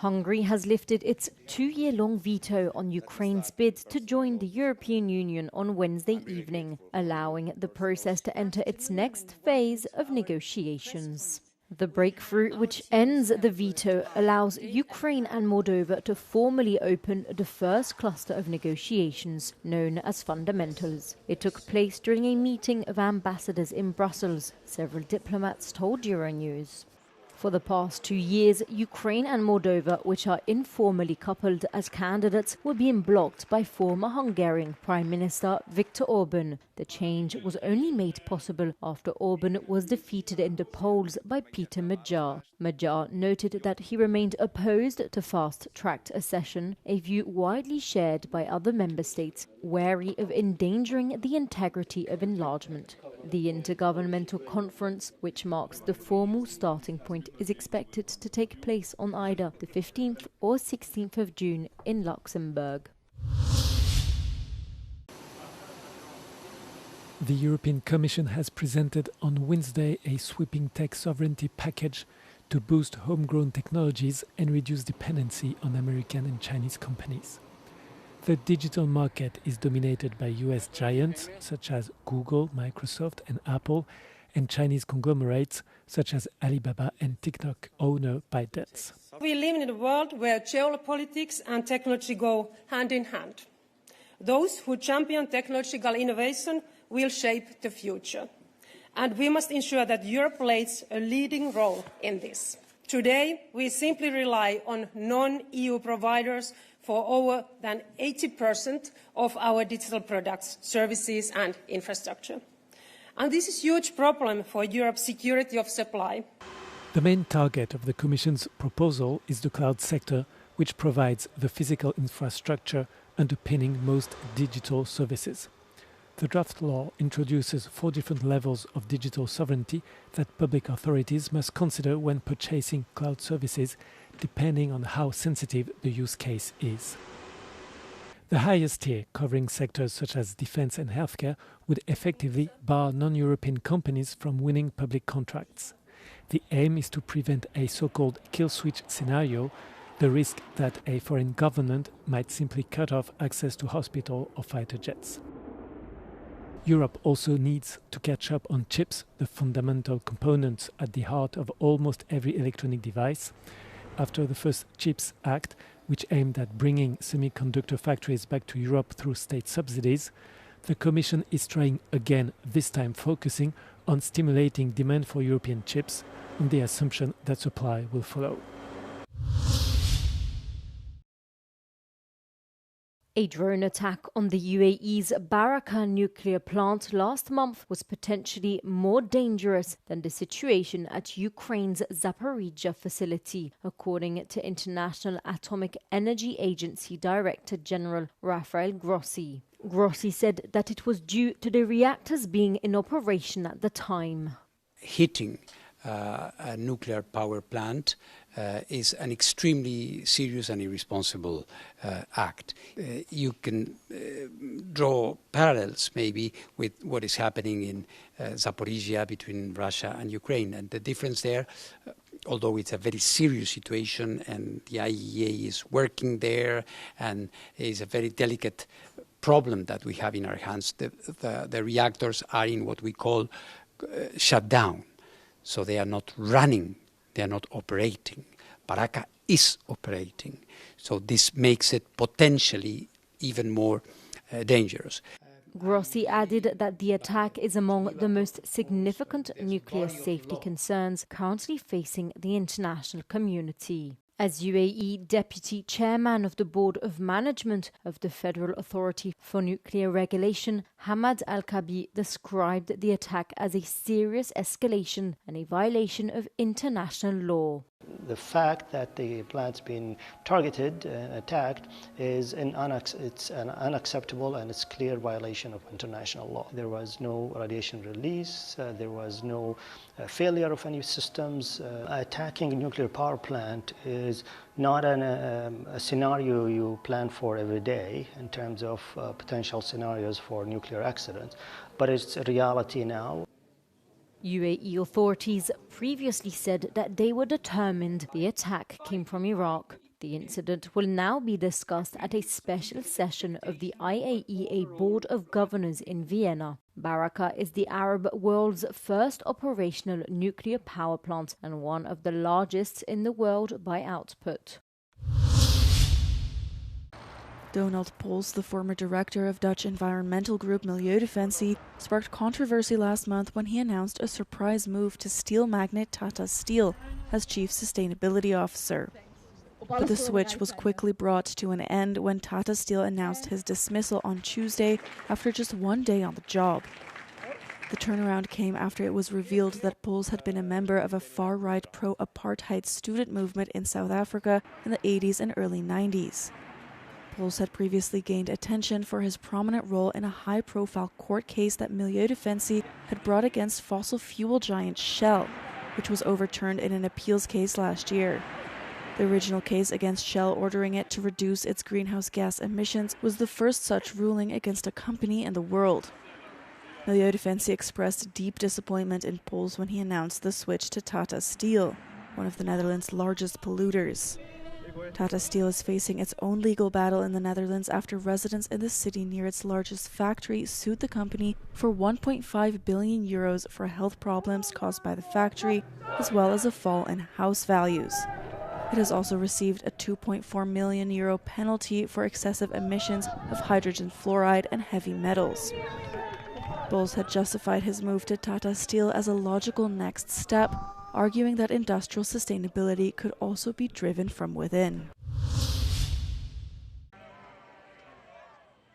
Hungary has lifted its 2-year-long veto on Ukraine's bid to join the European Union on Wednesday evening, allowing the process to enter its next phase of negotiations. The breakthrough, which ends the veto, allows Ukraine and Moldova to formally open the first cluster of negotiations, known as fundamentals. It took place during a meeting of ambassadors in Brussels, several diplomats told Euronews. For the past 2 years, Ukraine and Moldova, which are informally coupled as candidates, were being blocked by former Hungarian Prime Minister Viktor Orban. The change was only made possible after Orban was defeated in the polls by Peter Magyar. Magyar noted that he remained opposed to fast-tracked accession, a view widely shared by other member states, wary of endangering the integrity of enlargement. The Intergovernmental Conference, which marks the formal starting point, is expected to take place on either the 15th or 16th of June in Luxembourg. The European Commission has presented on Wednesday a sweeping tech sovereignty package to boost homegrown technologies and reduce dependency on American and Chinese companies. The digital market is dominated by US giants such as Google, Microsoft and Apple, and Chinese conglomerates such as Alibaba and TikTok owner ByteDance. We live in a world where geopolitics and technology go hand in hand. Those who champion technological innovation will shape the future. And we must ensure that Europe plays a leading role in this. Today, we simply rely on non-EU providers for over than 80% of our digital products, services and infrastructure. And this is a huge problem for Europe's security of supply. The main target of the Commission's proposal is the cloud sector, which provides the physical infrastructure underpinning most digital services. The draft law introduces 4 different levels of digital sovereignty that public authorities must consider when purchasing cloud services, depending on how sensitive the use case is. The highest tier, covering sectors such as defense and healthcare, would effectively bar non-European companies from winning public contracts. The aim is to prevent a so-called kill switch scenario, the risk that a foreign government might simply cut off access to hospital or fighter jets. Europe also needs to catch up on chips, the fundamental components at the heart of almost every electronic device. After the first CHIPS Act, which aimed at bringing semiconductor factories back to Europe through state subsidies, the Commission is trying again, this time focusing on stimulating demand for European chips, on the assumption that supply will follow. A drone attack on the UAE's Baraka nuclear plant last month was potentially more dangerous than the situation at Ukraine's Zaporizhzhia facility, according to International Atomic Energy Agency Director General Rafael Grossi. Grossi said that it was due to the reactors being in operation at the time. Hitting a nuclear power plant is an extremely serious and irresponsible act. You can draw parallels maybe with what is happening in Zaporizhzhia between Russia and Ukraine. And the difference there, although it's a very serious situation and the IAEA is working there and is a very delicate problem that we have in our hands, the reactors are in what we call shut down. So they are not running, they are not operating. Baraka is operating. So this makes it potentially even more dangerous. Grossi added that the attack is among the most significant nuclear safety concerns currently facing the international community. As UAE Deputy Chairman of the Board of Management of the Federal Authority for Nuclear Regulation, Hamad Al-Kabi described the attack as a serious escalation and a violation of international law. The fact that the plant's been targeted and attacked is it's an unacceptable and it's clear violation of international law. There was no radiation release, there was no failure of any systems. Attacking a nuclear power plant is not a scenario you plan for every day in terms of potential scenarios for nuclear accidents, but it's a reality now. UAE authorities previously said that they were determined the attack came from Iraq. The incident will now be discussed at a special session of the IAEA Board of Governors in Vienna. Baraka is the Arab world's first operational nuclear power plant and one of the largest in the world by output. Donald Pols, the former director of Dutch environmental group Milieudefensie, sparked controversy last month when he announced a surprise move to steel magnate Tata Steel as chief sustainability officer. But the switch was quickly brought to an end when Tata Steel announced his dismissal on Tuesday after just 1 day on the job. The turnaround came after it was revealed that Pols had been a member of a far-right pro-apartheid student movement in South Africa in the 80s and early 90s. Pols had previously gained attention for his prominent role in a high-profile court case that Milieudefensie had brought against fossil fuel giant Shell, which was overturned in an appeals case last year. The original case against Shell ordering it to reduce its greenhouse gas emissions was the first such ruling against a company in the world. Milieudefensie expressed deep disappointment in Pols when he announced the switch to Tata Steel, one of the Netherlands' largest polluters. Tata Steel is facing its own legal battle in the Netherlands after residents in the city near its largest factory sued the company for 1.5 billion euros for health problems caused by the factory, as well as a fall in house values. It has also received a 2.4 million euro penalty for excessive emissions of hydrogen fluoride and heavy metals. Pols had justified his move to Tata Steel as a logical next step, arguing that industrial sustainability could also be driven from within.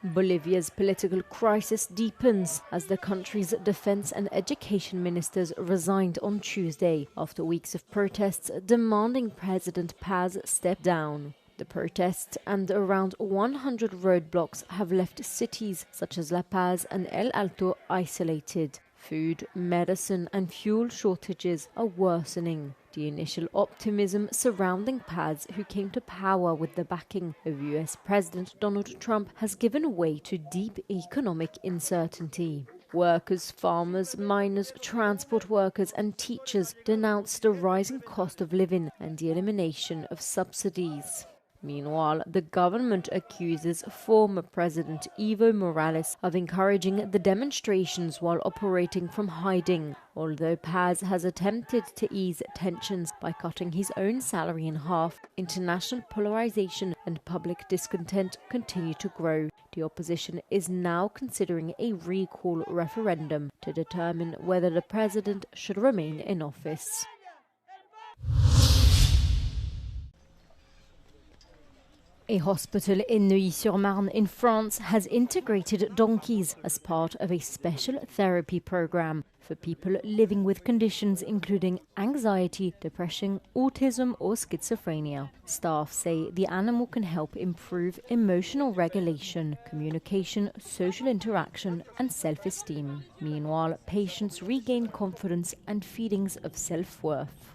Bolivia's political crisis deepens as the country's defense and education ministers resigned on Tuesday after weeks of protests demanding President Paz step down. The protests and around 100 roadblocks have left cities such as La Paz and El Alto isolated. Food, medicine and fuel shortages are worsening. The initial optimism surrounding Paz, who came to power with the backing of US President Donald Trump, has given way to deep economic uncertainty. Workers, farmers, miners, transport workers and teachers denounced the rising cost of living and the elimination of subsidies. Meanwhile, the government accuses former President Evo Morales of encouraging the demonstrations while operating from hiding, although Paz has attempted to ease tensions by cutting his own salary in half. International polarization and public discontent continue to grow. The opposition is now considering a recall referendum to determine whether the president should remain in office. A hospital in Neuilly-sur-Marne in France has integrated donkeys as part of a special therapy program for people living with conditions including anxiety, depression, autism or schizophrenia. Staff say the animal can help improve emotional regulation, communication, social interaction and self-esteem. Meanwhile, patients regain confidence and feelings of self-worth.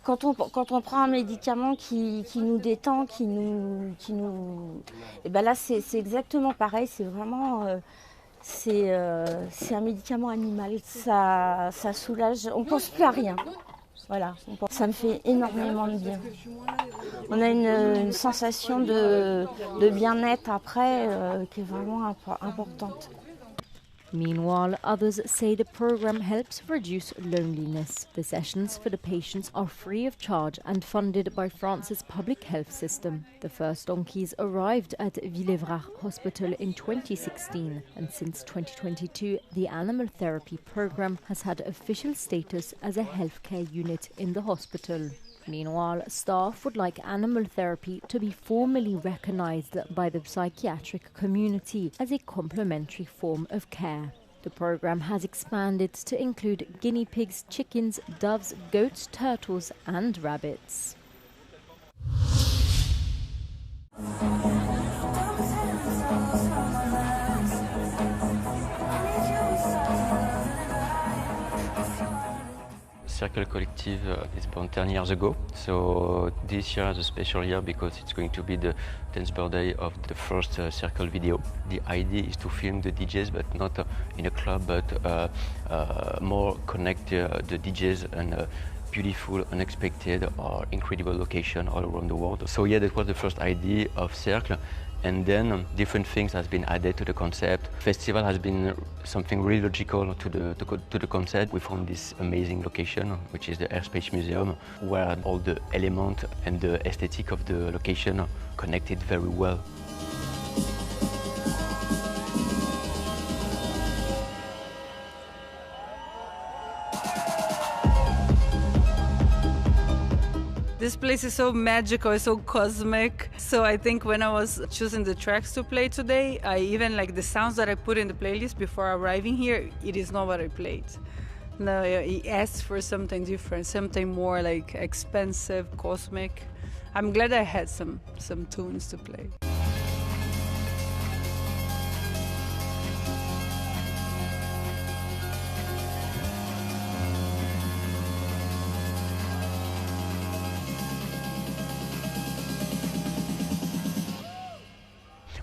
Quand on prend un médicament qui nous détend, et ben là c'est exactement pareil, c'est vraiment c'est un médicament animal, ça soulage, on pense plus à rien. Voilà, ça me fait énormément de bien. On a une sensation de bien-être après qui est vraiment importante. Meanwhile, others say the program helps reduce loneliness. The sessions for the patients are free of charge and funded by France's public health system. The first donkeys arrived at Villevrac Hospital in 2016, and since 2022, the animal therapy program has had official status as a healthcare unit in the hospital. Meanwhile, staff would like animal therapy to be formally recognized by the psychiatric community as a complementary form of care. The program has expanded to include guinea pigs, chickens, doves, goats, turtles and rabbits. Cercle Collective is born 10 years ago, so this year is a special year because it's going to be the 10th birthday of the first Cercle video. The idea is to film the DJs, but not in a club, but more connect the DJs and beautiful, unexpected or incredible location all around the world. So yeah, that was the first idea of Cercle. And then different things has been added to the concept. Festival has been something really logical to the concept. We found this amazing location, which is the Airspace Museum, where all the elements and the aesthetic of the location connected very well. This place is so magical, it's so cosmic. So I think when I was choosing the tracks to play today, I even like the sounds that I put in the playlist before arriving here, it is not what I played. No, it asked for something different, something more like expensive, cosmic. I'm glad I had some tunes to play.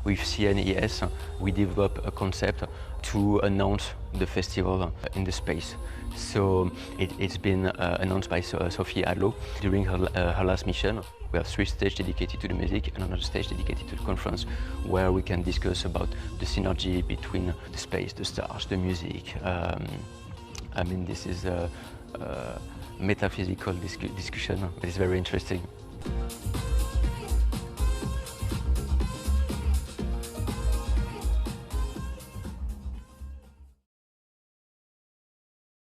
With CNES, we developed a concept to announce the festival in the space. So it's been announced by Sophie Adlo during her last mission. We have 3 stages dedicated to the music and another stage dedicated to the conference, where we can discuss about the synergy between the space, the stars, the music. I mean, this is a metaphysical discussion, but it's very interesting.